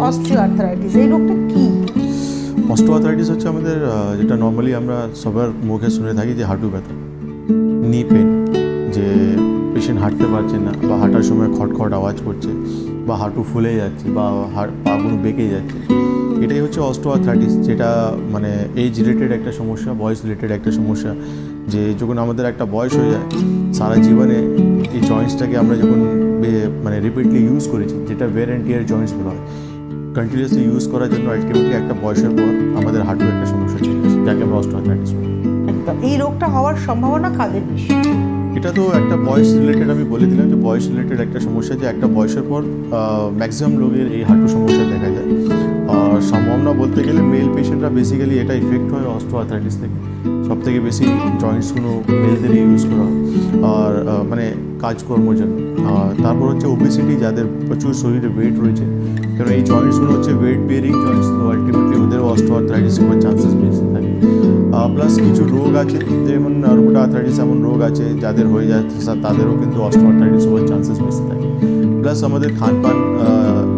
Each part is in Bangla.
অস্টিওআর্থারাইটিস, এই রোগটা কি? অস্টিওআর্থারাইটিস হচ্ছে আমাদের যেটা নর্মালি আমরা সবার মুখে শুনে থাকি যে হাঁটু ব্যথা, নি পেন, যে পেশেন্ট হাঁটতে পারছে না বা হাঁটার সময় খটখট আওয়াজ করছে বা হাঁটু ফুলে যাচ্ছে বা পাগুলো বেঁকে যাচ্ছে, এটাই হচ্ছে অস্টিওআর্থারাইটিস, যেটা মানে এজ রিলেটেড একটা সমস্যা, বয়স রিলেটেড একটা সমস্যা। যে যখন আমাদের একটা বয়স হয়ে যায়, সারা জীবনে এই জয়েন্টসটাকে আমরা যখন মানে রিপিটলি ইউজ করেছি, যেটা ওয়্যার অ্যান্ড টিয়ার জয়েন্টস বলা হয়, কন্টিনিউয়াসলি ইউজ করার জন্য আলটিমেটলি একটা বয়সের পর আমাদের হাঁটুর একটা সমস্যা চলে আসে, যাকে আমরা অস্টিওআর্থারাইটিস বলি। এই রোগটা হওয়ার সম্ভাবনা কাদের বেশি? এটা তো একটা বয়স রিলেটেড, আমি বলে দিলাম যে বয়স রিলেটেড একটা সমস্যা, যে একটা বয়সের পর ম্যাক্সিমাম লোকের এই হাঁটু সমস্যা দেখা যায়। আর সম্ভাবনা বলতে গেলে মেল পেশেন্টরা বেসিক্যালি এটা ইফেক্ট হয় অস্টিওআর্থারাইটিস থেকে, সব থেকে বেশি জয়েন্টসগুলো মেলদেরই ইউজ করা হয় আর মানে কাজকর্মের জন্য। আর তারপর হচ্ছে ওবেসিটি, যাদের প্রচুর শরীরে ওয়েট রয়েছে, কারণ এই জয়েন্টসগুলো হচ্ছে ওয়েট বিয়ারিং জয়েন্টস, তো আলটিমেটলি ওদের অস্টিওআর্থারাইটিস হওয়ার চান্সেস বেশি থাকে। প্লাস কিছু রোগ আছে, যেমন রুমেটয়েড আর্থ্রাইটিস, এমন রোগ আছে যাদের হয়ে যাচ্ছে তাদেরও কিন্তু অস্টিওআর্থারাইটিস হওয়ার চান্সেস বেশি থাকে। প্লাস আমাদের খানপান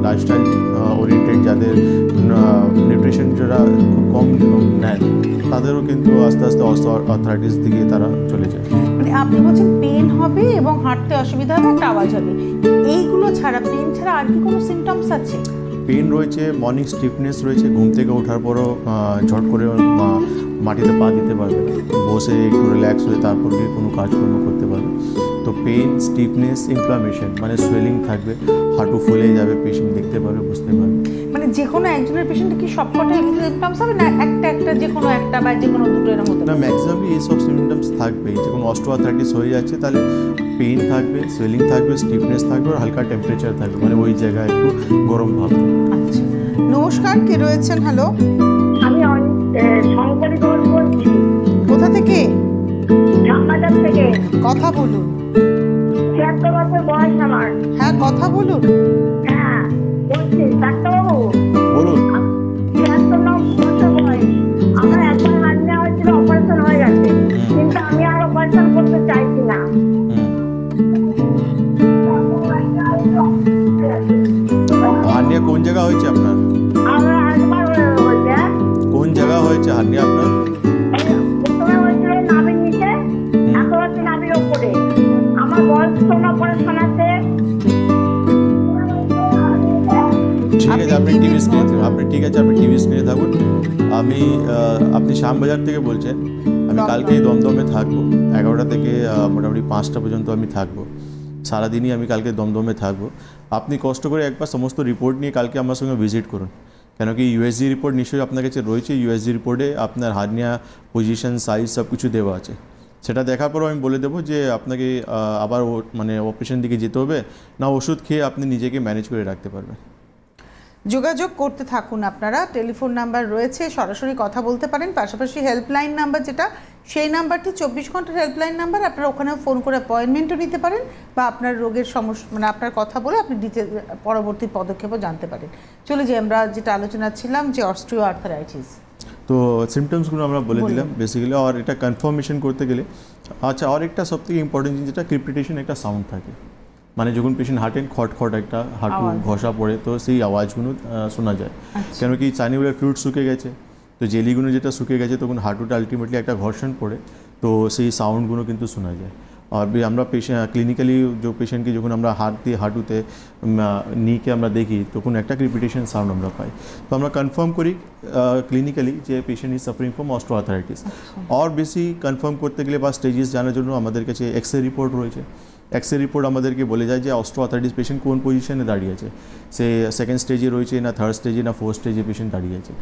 লাইফস্টাইল ওরিয়েন্টেড, যাদের নিউট্রিশন যারা খুব কম নেয়, তাদেরও কিন্তু আস্তে আস্তে অস্টিওআর্থারাইটিস দিকে তারা চলে যায়। মানে আপনি বলছেন পেন হবে এবং হাঁটতে অসুবিধা হবে, একটা আওয়াজ হবে, এইগুলো ছাড়া, পেন ছাড়া আর কি কোনো সিমটমস আছে? পেন রয়েছে, মর্নিং স্টিফনেস রয়েছে, ঘুম থেকে ওঠার পরও ঝট করে মাটিতে পা দিতে পারবে না, বসে একটু রিল্যাক্স হয়ে তারপর গিয়ে কোনো কাজকর্ম করতে পারবে। তো পেন, স্টিফনেস, ইনফ্লামেশন, মানে সোয়েলিং থাকবে, হাঁটু ফুলে যাবে, পেশেন্ট দেখতে পারবে, বুঝতে পারবে। মানে যে কোনো একজনের পেশেন্ট কি সবকটাই সিমটমস হবে, না একটা যে কোনো একটা বা যে কোনো দুটো এরকম হতে না, পারে? ম্যাক্সিমামই এইসব সিমটমস থাকবেই। যখন অস্টিওআর্থারাইটিস হয়ে যাচ্ছে তাহলে পেইন থাকবে, সোয়েলিং থাকবে, স্টিফনেস থাকবে আর হালকা টেম্পারেচার থাকবে, মানে ওই জায়গায় একটু গরম ভাব। আচ্ছা, নমস্কার, কে রয়েছেন? হ্যালো, আমি শঙ্করী ঘোষ বলছি। কোথা থেকে? ঢাকাটার থেকে। কথা বলুন। 76 বছর বয়স আমার। হ্যাঁ, কথা বলুন। হ্যাঁ বলছি ডাক্তারবাবু, বলুন। 76 বছর বয়স। আমার একবার হার্নিয়া হয়েছিল, অপারেশন হয়ে গেছে, কিন্তু আমি আর অপারেশন করতে চাইছি না। হার্নিয়া কোন জায়গা হয়েছে আপনার? আমার একবার হয়েছে। কোন জায়গা হয়েছে হার্নিয়া আপনার? প্রথমে হয়েছিল নাভির নিচে, এখন হচ্ছে নাভির ওপরে। আমার বয়স কোনো অপারেশন আছে। ঠিক আছে, আপনি টিভি স্ক্রিনে থাকুন। আপনি শ্যামবাজার থেকে বলছেন। আমি কালকে দমদমে থাকবো, 11টা থেকে মোটামুটি 5টা পর্যন্ত আমি থাকবো। সারাদিনই আমি কালকে দমদমে থাকবো। আপনি কষ্ট করে একবার সমস্ত রিপোর্ট নিয়ে কালকে আমার সঙ্গে ভিজিট করুন, কেন কি ইউএসজি রিপোর্ট নিশ্চয়ই আপনার কাছে রয়েছে। ইউএসজি রিপোর্টে আপনার হার্নিয়া পজিশন, সাইজ সব কিছু দেওয়া আছে। সেটা দেখার পরও আমি বলে দেবো যে আপনাকে আবার মানে অপারেশন দিকে যেতে হবে না, ওষুধ খেয়ে আপনি নিজেকে ম্যানেজ করে রাখতে পারবেন। যোগাযোগ করতে থাকুন আপনারা, টেলিফোন নাম্বার রয়েছে, সরাসরি কথা বলতে পারেন। পাশাপাশি হেল্পলাইন নাম্বার যেটা, সেই নাম্বারটি 24 ঘন্টার হেল্পলাইন নাম্বার, আপনারা ওখানেও ফোন করে অ্যাপয়েন্টমেন্টও নিতে পারেন বা আপনার রোগের সমস্যা মানে আপনার কথা বলে আপনি ডিটেল পরবর্তী পদক্ষেপও জানতে পারেন। চলে যাই আমরা যেটা আলোচনা ছিলাম, যে অস্টিওআর্থারাইটিস। তো সিমটমসগুলো আমরা বলে দিলাম বেসিক্যালি। আর এটা কনফার্মেশন করতে গেলে, আচ্ছা, আর একটা সবথেকে ইম্পর্টেন্ট জিনিস, যেটা ক্রিপিটেশন একটা সাউন্ড থাকে, মানে যখন পেশেন্ট হাঁটেন খট একটা হাঁটু ঘষা পড়ে, তো সেই আওয়াজগুলো শোনা যায়। কেন কি সাইনোভিয়াল ফ্লুইড শুকে গেছে, তো জেলিগুলো যেটা শুকে গেছে, তখন হাঁটুটা আলটিমেটলি একটা ঘর্ষণ পড়ে, তো সেই সাউন্ডগুলো কিন্তু শোনা যায়। আর আমরা ক্লিনিক্যালি যে পেশেন্টকে যখন আমরা হাত দিয়ে হাঁটুতে নিকে আমরা দেখি, তখন একটা ক্রিপিটেশন সাউন্ড আমরা পাই। তো আমরা কনফার্ম করি ক্লিনিক্যালি যে patient is suffering from osteoarthritis. আর বেশি কনফার্ম করতে গেলে বা স্টেজেস জানার জন্য আমাদের কাছে এক্স রে রিপোর্ট রয়েছে। এক্স রে রিপোর্ট আমাদেরকে বলে যায় যে অস্টিওআর্থারাইটিস পেশেন্ট কোন পজিশনে দাঁড়িয়ে আছে, সে সেকেন্ড স্টেজে রয়েছে না থার্ড স্টেজে না ফোর্থ স্টেজে পেশেন্ট দাঁড়িয়ে আছে।